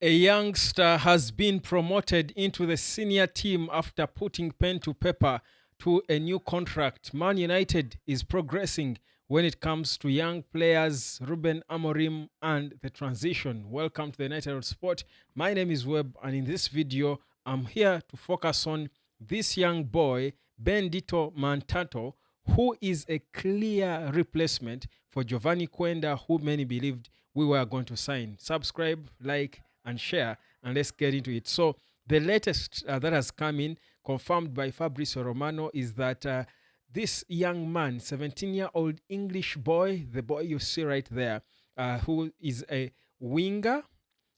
A youngster has been promoted into the senior team after putting pen to paper to a new contract. Man United is progressing when it comes to young players, Ruben Amorim, and the transition. Welcome to the United Sport. My name is Webb, and in this video, I'm here to focus on this young boy, Bendito Mantato, who is a clear replacement for Giovanni Quenda, who many believed we were going to sign. Subscribe, like, and share, and let's get into it. So the latest that has come in, confirmed by Fabrizio Romano, is that this young man, 17-year-old English boy, the boy you see right there, who is a winger,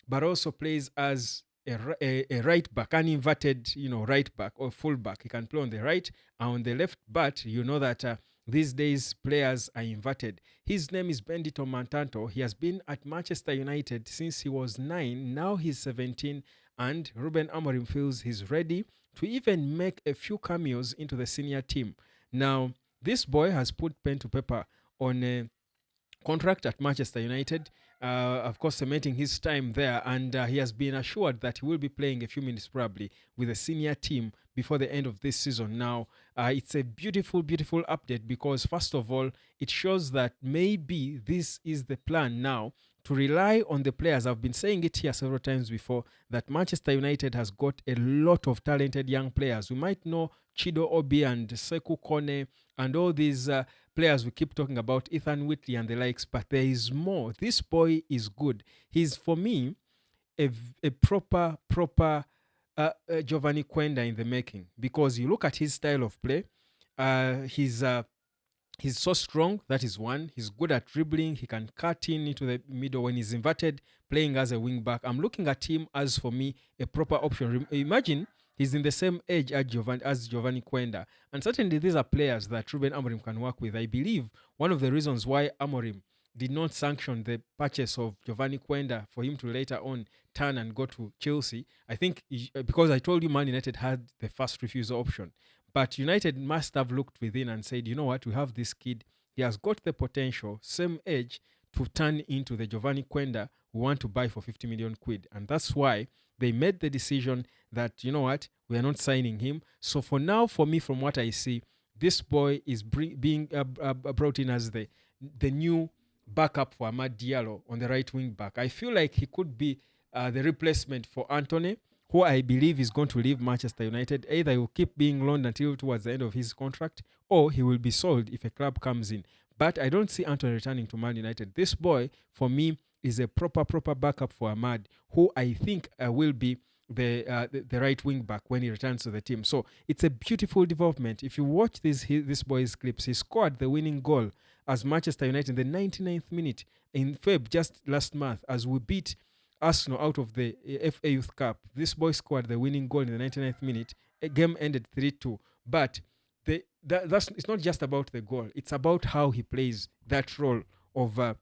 but also plays as a right back, an inverted, right back or full back. He can play on the right and on the left, but you know that these days players are inverted. His name is Bendito Mantato. He has been at Manchester United since he was 9. Now he's 17, and Ruben Amorim feels he's ready to even make a few cameos into the senior team. Now, this boy has put pen to paper on a contract at Manchester United, of course, cementing his time there, and he has been assured that he will be playing a few minutes probably with the senior team before the end of this season. Now, it's a beautiful, beautiful update because, first of all, it shows that maybe this is the plan now to rely on the players. I've been saying it here several times before that Manchester United has got a lot of talented young players. We might know Chido Obi and Sekou Kone and all these players we keep talking about, Ethan Whitley and the likes, but there is more. This boy is good. He's, for me, a proper Giovanni Quenda in the making, because you look at his style of play. He's so strong, that is one. He's good at dribbling. He can cut in into the middle when he's inverted, playing as a wing back. I'm looking at him as, for me, a proper option. Imagine he's in the same age as Giovanni Quenda. And certainly these are players that Ruben Amorim can work with. I believe one of the reasons why Amorim did not sanction the purchase of Giovanni Quenda for him to later on turn and go to Chelsea, I think because I told you Man United had the first refusal option. But United must have looked within and said, you know what, we have this kid. He has got the potential, same age, to turn into the Giovanni Quenda we want to buy for 50 million quid. And that's why they made the decision that, you know what, we are not signing him. So for now, for me, from what I see, this boy is being brought in as the new backup for Amad Diallo on the right wing back. I feel like he could be the replacement for Anthony, who I believe is going to leave Manchester United. Either he will keep being loaned until towards the end of his contract, or he will be sold if a club comes in. But I don't see Anthony returning to Man United. This boy, for me, is a proper backup for Ahmad, who I think will be the right wing back when he returns to the team. So it's a beautiful development. If you watch this boy's clips, he scored the winning goal as Manchester United in the 99th minute in Feb just last month as we beat Arsenal out of the FA Youth Cup. This boy scored the winning goal in the 99th minute. A game ended 3-2. But it's not just about the goal. It's about how he plays that role of a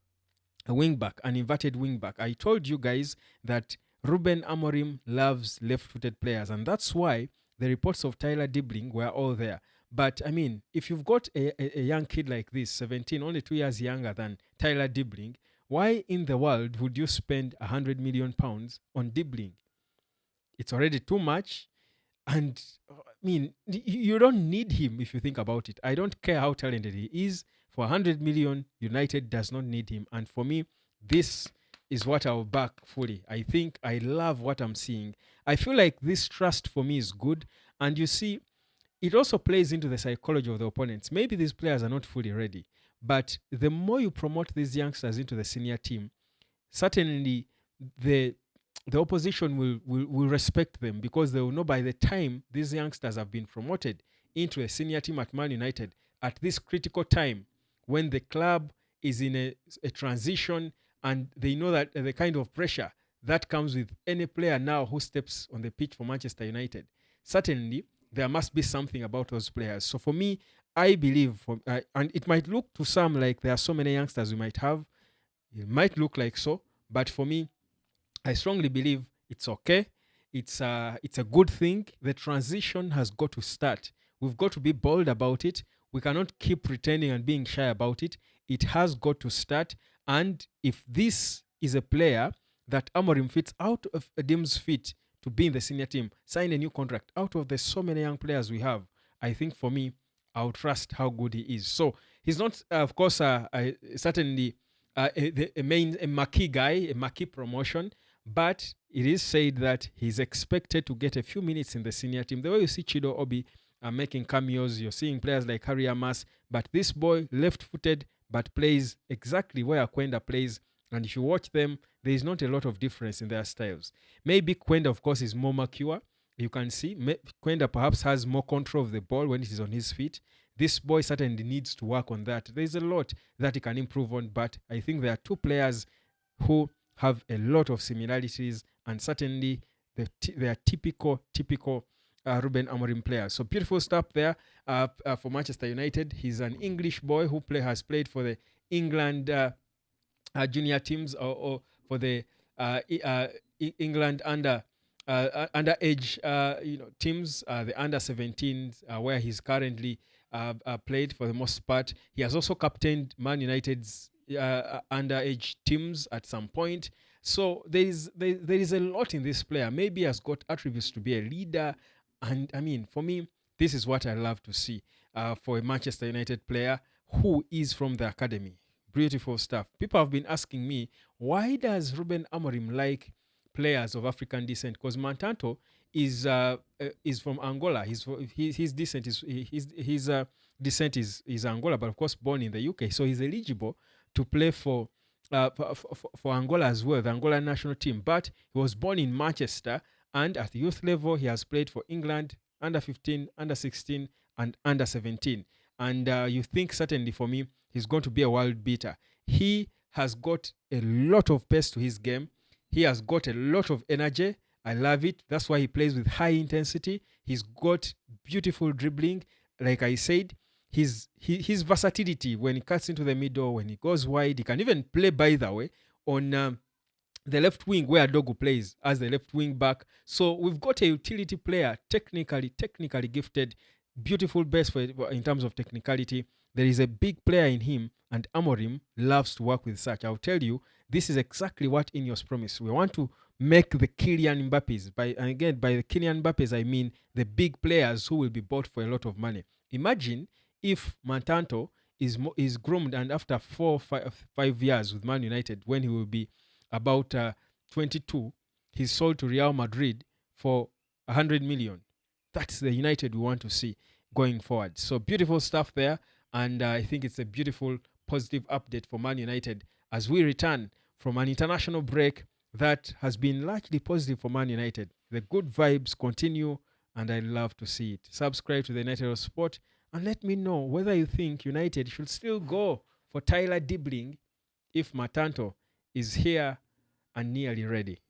wing back, an inverted wing back. I told you guys that Ruben Amorim loves left-footed players, and that's why the reports of Tyler Dibling were all there. But, I mean, if you've got a young kid like this, 17, only 2 years younger than Tyler Dibling, why in the world would you spend £100 million on Dibling? It's already too much. And I mean, you don't need him if you think about it. I don't care how talented he is. For 100 million, United does not need him. And for me, this is what I'll back fully. I think I love what I'm seeing. I feel like this trust for me is good. And you see, it also plays into the psychology of the opponents. Maybe these players are not fully ready. But the more you promote these youngsters into the senior team, certainly the opposition will respect them, because they will know by the time these youngsters have been promoted into a senior team at Man United at this critical time when the club is in a transition, and they know that the kind of pressure that comes with any player now who steps on the pitch for Manchester United, certainly there must be something about those players. So for me, I believe, and it might look to some like there are so many youngsters we might have. It might look like so, but for me, I strongly believe it's okay. It's a good thing. The transition has got to start. We've got to be bold about it. We cannot keep pretending and being shy about it. It has got to start. And if this is a player that Amorim fits out of Dim's feet to be in the senior team, sign a new contract. Out of the so many young players we have, I think for me, I'll trust how good he is. So he's not, of course, certainly a marquee guy, a marquee promotion, but it is said that he's expected to get a few minutes in the senior team. The way you see Chido Obi making cameos, you're seeing players like Harry Amas, but this boy, left-footed, but plays exactly where Quenda plays. And if you watch them, there is not a lot of difference in their styles. Maybe Quenda, of course, is more mature. You can see Quenda perhaps has more control of the ball when it is on his feet. This boy certainly needs to work on that. There's a lot that he can improve on, but I think there are two players who have a lot of similarities, and certainly they are typical Ruben Amorim players. So beautiful stuff there for Manchester United. He's an English boy who has played for the England junior teams, or for the England underage teams, the under 17s, where he's currently played for the most part. He has also captained Man United's underage teams at some point. So there is a lot in this player. Maybe he has got attributes to be a leader, and I mean, for me, this is what I love to see for a Manchester United player who is from the academy. Beautiful stuff. People have been asking me, why does Ruben Amorim like players of African descent? Because Mantato is from Angola. His descent his descent is Angola, but of course born in the UK. So he's eligible to play for Angola as well, the Angola national team. But he was born in Manchester, and at the youth level, he has played for England under 15, under 16, and under 17. And you think certainly for me, he's going to be a world beater. He has got a lot of pace to his game. He has got a lot of energy. I love it. That's why he plays with high intensity. He's got beautiful dribbling. Like I said, his versatility when he cuts into the middle, when he goes wide, he can even play, by the way, on the left wing where Dogu plays as the left wing back. So we've got a utility player, technically gifted, beautiful base in terms of technicality. There is a big player in him, and Amorim loves to work with such. I'll tell you, this is exactly what Ineos promised. We want to make the Kylian Mbappes. And again, by the Kylian Mbappes, I mean the big players who will be bought for a lot of money. Imagine if Mantato is groomed, and after 5 years with Man United, when he will be about 22, he's sold to Real Madrid for 100 million. That's the United we want to see going forward. So beautiful stuff there. And I think it's a beautiful, positive update for Man United as we return from an international break that has been largely positive for Man United. The good vibes continue, and I love to see it. Subscribe to the United Sport and let me know whether you think United should still go for Tyler Dibbling if Mantato is here and nearly ready.